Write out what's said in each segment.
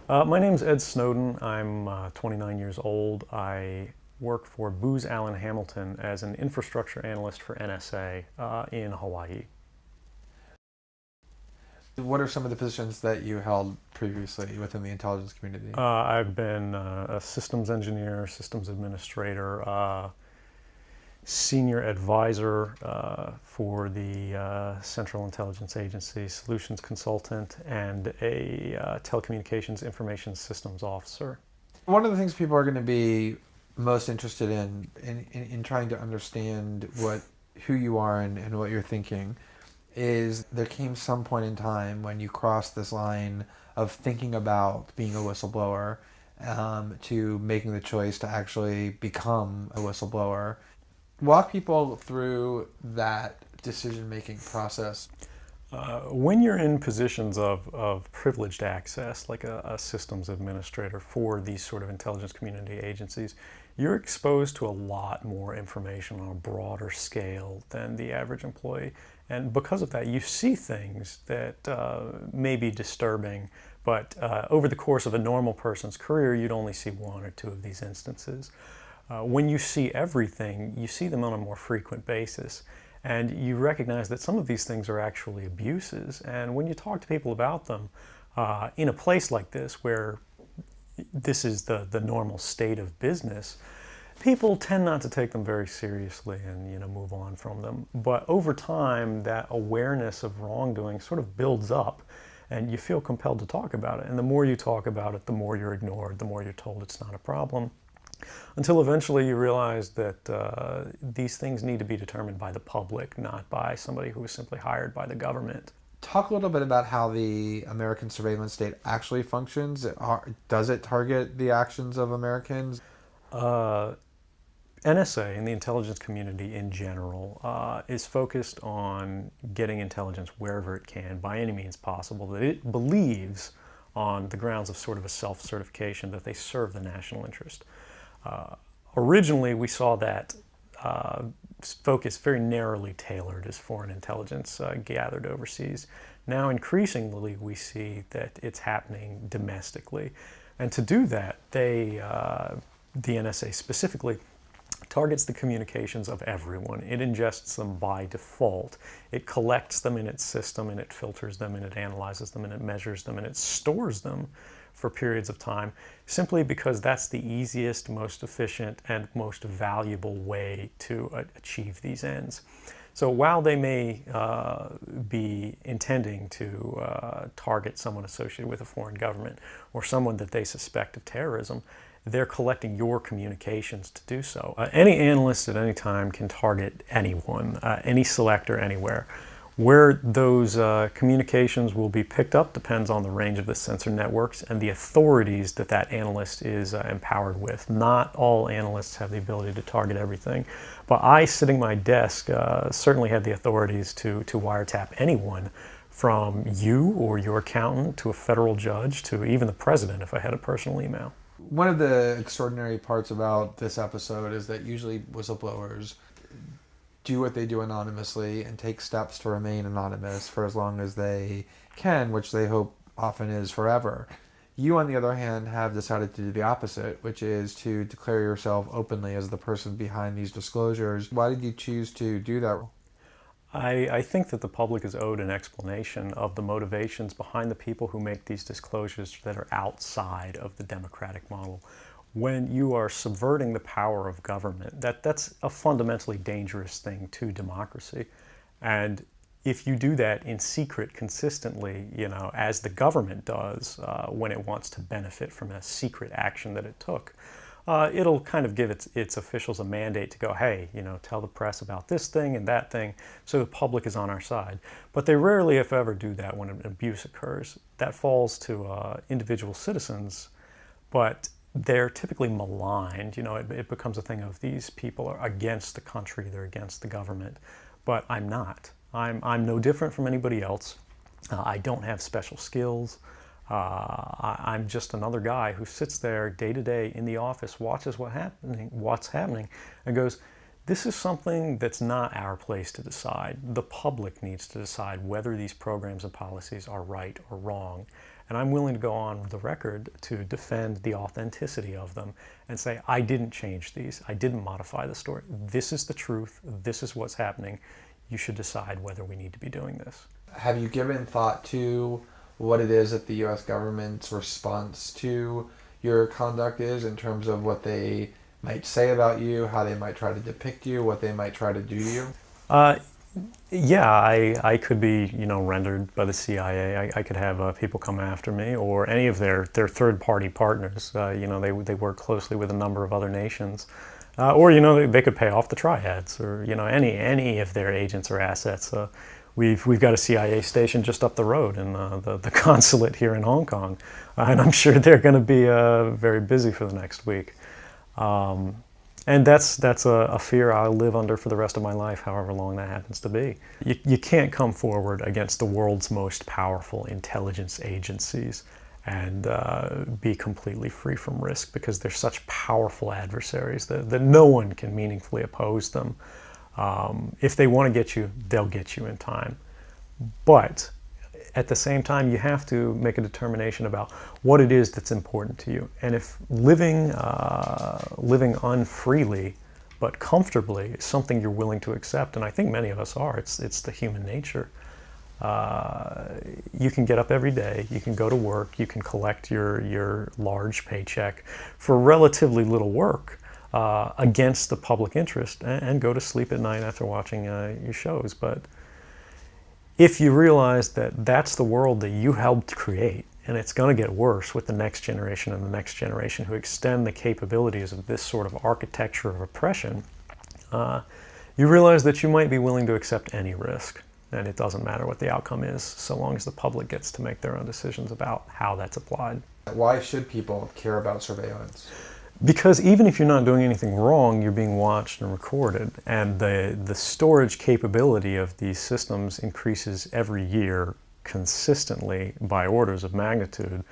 My name's Ed Snowden. I'm 29 years old. I work for Booz Allen Hamilton as an infrastructure analyst for NSA in Hawaii. What are some of the positions that you held previously within the intelligence community? I've been a systems engineer, systems administrator, senior advisor for the Central Intelligence Agency, solutions consultant, and a telecommunications information systems officer. One of the things people are going to be most interested in trying to understand who you are and what you're thinking is there came some point in time when you crossed this line of thinking about being a whistleblower to making the choice to actually become a whistleblower. Walk people through that decision-making process. When you're in positions of privileged access, like a systems administrator for these sort of intelligence community agencies, you're exposed to a lot more information on a broader scale than the average employee. And because of that, you see things that may be disturbing, but over the course of a normal person's career, you'd only see one or two of these instances. When you see everything, you see them on a more frequent basis. And you recognize that some of these things are actually abuses. And when you talk to people about them, in a place like this where this is the normal state of business, people tend not to take them very seriously and move on from them. But over time, that awareness of wrongdoing sort of builds up, and you feel compelled to talk about it. And the more you talk about it, the more you're ignored, the more you're told it's not a problem. Until eventually you realize that these things need to be determined by the public, not by somebody who was simply hired by the government. Talk a little bit about how the American surveillance state actually functions. Does it target the actions of Americans? NSA and the intelligence community in general is focused on getting intelligence wherever it can, by any means possible, that it believes on the grounds of sort of a self-certification that they serve the national interest. Originally, we saw that focus very narrowly tailored as foreign intelligence gathered overseas. Now, increasingly, we see that it's happening domestically. And to do that, the NSA specifically, targets the communications of everyone. It ingests them by default. It collects them in its system, and it filters them, and it analyzes them, and it measures them, and it stores them for periods of time, simply because that's the easiest, most efficient, and most valuable way to achieve these ends. So while they may be intending to target someone associated with a foreign government or someone that they suspect of terrorism, they're collecting your communications to do so. Any analyst at any time can target anyone, any selector anywhere. Where those communications will be picked up depends on the range of the sensor networks and the authorities that that analyst is empowered with. Not all analysts have the ability to target everything, but I, sitting at my desk, certainly had the authorities to wiretap anyone, from you or your accountant to a federal judge to even the president if I had a personal email. One of the extraordinary parts about this episode is that usually whistleblowers do what they do anonymously and take steps to remain anonymous for as long as they can, which they hope often is forever. You, on the other hand, have decided to do the opposite, which is to declare yourself openly as the person behind these disclosures. Why did you choose to do that? I think that the public is owed an explanation of the motivations behind the people who make these disclosures that are outside of the democratic model. When you are subverting the power of government, that's a fundamentally dangerous thing to democracy. And if you do that in secret consistently, as the government does when it wants to benefit from a secret action that it took, it'll kind of give its officials a mandate to go, hey, tell the press about this thing and that thing, so the public is on our side. But they rarely, if ever, do that when an abuse occurs. That falls to individual citizens, but they're typically maligned. It becomes a thing of these people are against the country, they're against the government. But I'm not. I'm no different from anybody else. I don't have special skills. I'm just another guy who sits there day to day in the office, watches what's happening, and goes, this is something that's not our place to decide. The public needs to decide whether these programs and policies are right or wrong. And I'm willing to go on the record to defend the authenticity of them and say, I didn't change these. I didn't modify the story. This is the truth. This is what's happening. You should decide whether we need to be doing this. Have you given thought to what it is that the U.S. government's response to your conduct is, in terms of what they might say about you, how they might try to depict you, what they might try to do to you? Yeah, I could be, rendered by the CIA. I could have people come after me, or any of their third-party partners. They work closely with a number of other nations. Or they could pay off the triads, or any of their agents or assets. We've got a CIA station just up the road in the consulate here in Hong Kong, and I'm sure they're going to be very busy for the next week. And that's a fear I'll live under for the rest of my life, however long that happens to be. You can't come forward against the world's most powerful intelligence agencies and be completely free from risk, because they're such powerful adversaries that no one can meaningfully oppose them. If they want to get you, they'll get you in time. But at the same time, you have to make a determination about what it is that's important to you. And if living unfreely but comfortably is something you're willing to accept, and I think many of us are, it's the human nature. You can get up every day, you can go to work, you can collect your large paycheck for relatively little work against the public interest, and go to sleep at night after watching your shows. But if you realize that that's the world that you helped create, and it's going to get worse with the next generation and the next generation who extend the capabilities of this sort of architecture of oppression, you realize that you might be willing to accept any risk. And it doesn't matter what the outcome is, so long as the public gets to make their own decisions about how that's applied. Why should people care about surveillance? Because even if you're not doing anything wrong, you're being watched and recorded. And the storage capability of these systems increases every year consistently by orders of magnitude,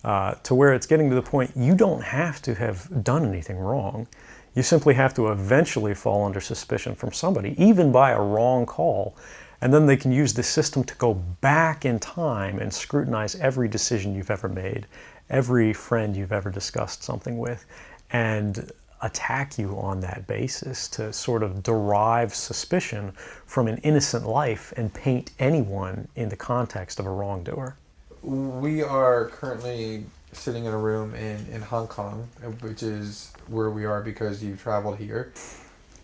to where it's getting to the point you don't have to have done anything wrong. You simply have to eventually fall under suspicion from somebody, even by a wrong call. And then they can use the system to go back in time and scrutinize every decision you've ever made, every friend you've ever discussed something with, and attack you on that basis to sort of derive suspicion from an innocent life and paint anyone in the context of a wrongdoer. We are currently sitting in a room in Hong Kong, which is where we are because you traveled here.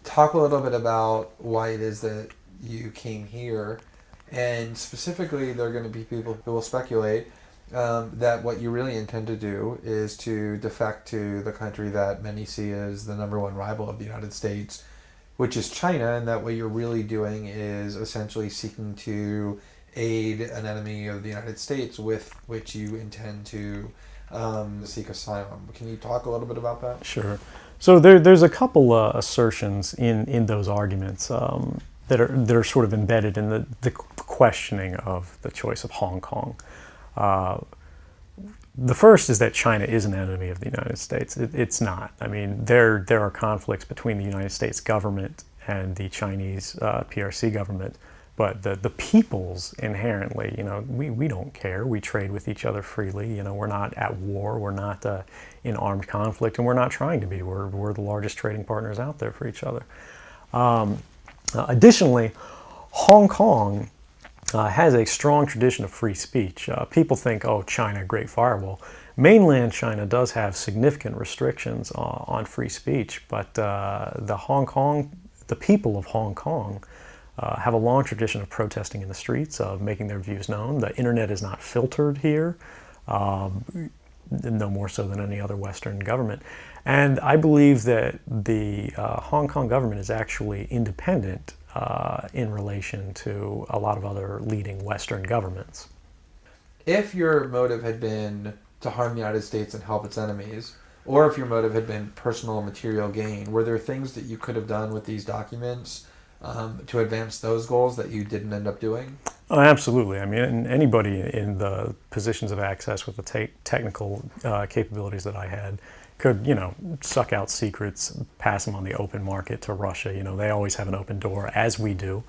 Talk a little bit about why it is that you came here, and specifically there are going to be people who will speculate that what you really intend to do is to defect to the country that many see as the #1 rival of the United States, which is China, and that what you're really doing is essentially seeking to aid an enemy of the United States with which you intend to seek asylum. Can you talk a little bit about that? Sure. So there's a couple assertions in those arguments that are sort of embedded in the questioning of the choice of Hong Kong. The first is that China is an enemy of the United States. It's not. I mean, there are conflicts between the United States government and the Chinese PRC government, but the peoples inherently, we don't care. We trade with each other freely. We're not at war. We're not in armed conflict, and we're not trying to be. We're the largest trading partners out there for each other. Additionally, Hong Kong has a strong tradition of free speech. People think, oh, China, great firewall. Mainland China does have significant restrictions on free speech, but the people of Hong Kong have a long tradition of protesting in the streets, of making their views known. The internet is not filtered here, no more so than any other Western government. And I believe that the Hong Kong government is actually independent in relation to a lot of other leading Western governments. If your motive had been to harm the United States and help its enemies, or if your motive had been personal material gain, were there things that you could have done with these documents to advance those goals that you didn't end up doing? Oh, absolutely. I mean, anybody in the positions of access with the technical capabilities that I had could, suck out secrets, pass them on the open market to Russia. They always have an open door, as we do.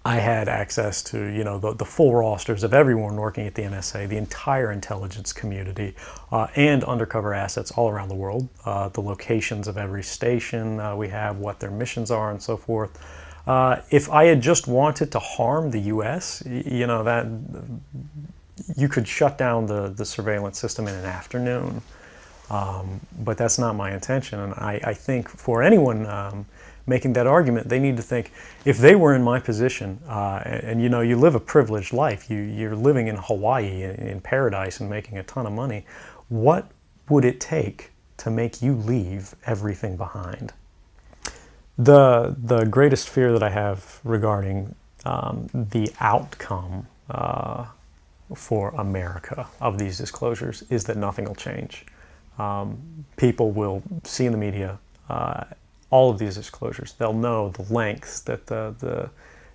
I had access to, the full rosters of everyone working at the NSA, the entire intelligence community, and undercover assets all around the world, the locations of every station we have, what their missions are, and so forth. If I had just wanted to harm the U.S., that you could shut down the surveillance system in an afternoon. But that's not my intention, and I think for anyone making that argument, they need to think, if they were in my position, and you live a privileged life, you're living in Hawaii, in paradise, and making a ton of money, what would it to make you leave everything behind? The greatest fear that I have regarding the outcome for America of these disclosures is that nothing will change. People will see in the media all of these disclosures. They'll know the lengths that the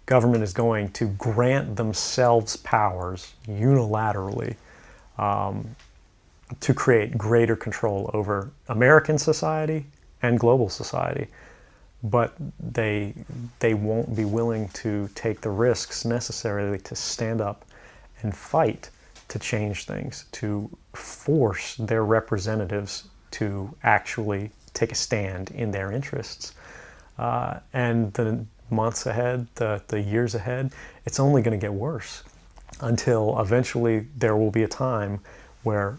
government is going to grant themselves powers unilaterally to create greater control over American society and global society. But they won't be willing to take the risks necessarily to stand up and fight to change things, to force their representatives to actually take a stand in their interests. And the months ahead, the years ahead, it's only going to get worse until eventually there will be a time where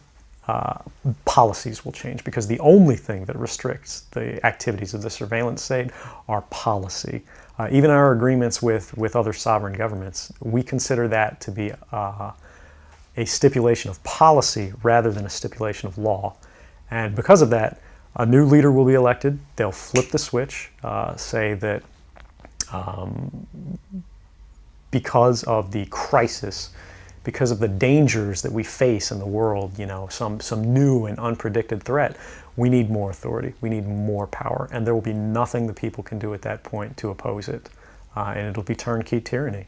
policies will change, because the only thing that restricts the activities of the surveillance state are policy. Even our agreements with other sovereign governments, we consider that to be a stipulation of policy rather than a stipulation of law. And because of that, a new leader will be elected. They'll flip the switch, say that because of the crisis, because of the dangers that we face in the world, some new and unpredicted threat, we need more authority, we need more power, and there will be nothing the people can do at that point to oppose it, and it'll be turnkey tyranny.